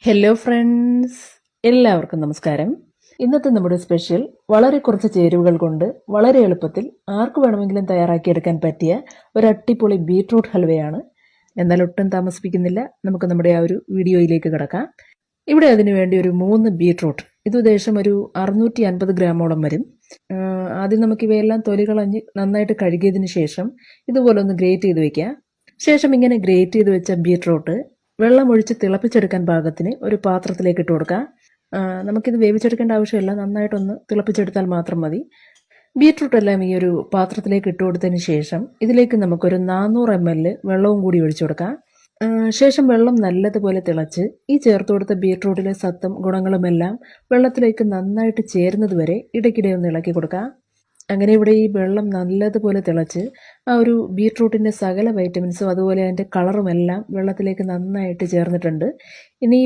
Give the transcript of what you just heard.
Hello friends, എല്ലാവർക്കും നമസ്കാരം. ഇന്നത്തെ നമ്മുടെ സ്പെഷ്യൽ വളരെ കുറച്ച് ചേരുവകൾ കൊണ്ട് വളരെ എളുപ്പത്തിൽ ആർക്ക് വേണമെങ്കിലും തയ്യാറാക്കിയെടുക്കാൻ പറ്റിയ ഒരു അട്ടിപ്പൊളി ബീട്രൂട്ട് ഹൽവയാണ്. എന്നാൽ ഒട്ടും താമസിപ്പിക്കുന്നില്ല, നമുക്ക് നമ്മുടെ ആ ഒരു വീഡിയോയിലേക്ക് കിടക്കാം. ഇവിടെ അതിനു വേണ്ടി ഒരു 3 ബീട്രൂട്ട്, ഇത് ഉദ്ദേശം ഒരു 650 ഗ്രാമോളം വരും. ആദ്യം നമുക്ക് ഇവയെല്ലാം തൊലി കളഞ്ഞ് നന്നായിട്ട് കഴുകിയതിന് ശേഷം ഇതുപോലെ ഒന്ന് ഗ്രേറ്റ് ചെയ്ത് വെക്കുക. ശേഷം ഇങ്ങനെ ഗ്രേറ്റ് ചെയ്ത് വെച്ച ബീട്രൂട്ട് വെള്ളം ഒഴിച്ച് തിളപ്പിച്ചെടുക്കാൻ പാകത്തിന് ഒരു പാത്രത്തിലേക്ക് ഇട്ട് കൊടുക്കാം. നമുക്കിത് വേവിച്ചെടുക്കേണ്ട ആവശ്യമില്ല, നന്നായിട്ടൊന്ന് തിളപ്പിച്ചെടുത്താൽ മാത്രം മതി. ബീട്രൂട്ട് എല്ലാം ഈ ഒരു പാത്രത്തിലേക്ക് ഇട്ട് കൊടുത്തതിന് ശേഷം ഇതിലേക്ക് നമുക്കൊരു 400 ml വെള്ളവും കൂടി ഒഴിച്ചു കൊടുക്കാം. ശേഷം വെള്ളം നല്ലതുപോലെ തിളച്ച് ഈ ചേർത്ത് കൊടുത്ത ബീട്രൂട്ടിലെ സത്തും ഗുണങ്ങളുമെല്ലാം വെള്ളത്തിലേക്ക് നന്നായിട്ട് ചേരുന്നത് വരെ ഇടയ്ക്കിടെ ഒന്ന് ഇളക്കി കൊടുക്കാം. അങ്ങനെ ഇവിടെ ഈ വെള്ളം നല്ലതുപോലെ തിളച്ച് ആ ഒരു ബീട്രൂട്ടിൻ്റെ സകല വൈറ്റമിൻസും അതുപോലെ അതിൻ്റെ കളറും എല്ലാം വെള്ളത്തിലേക്ക് നന്നായിട്ട് ചേർന്നിട്ടുണ്ട്. ഇനി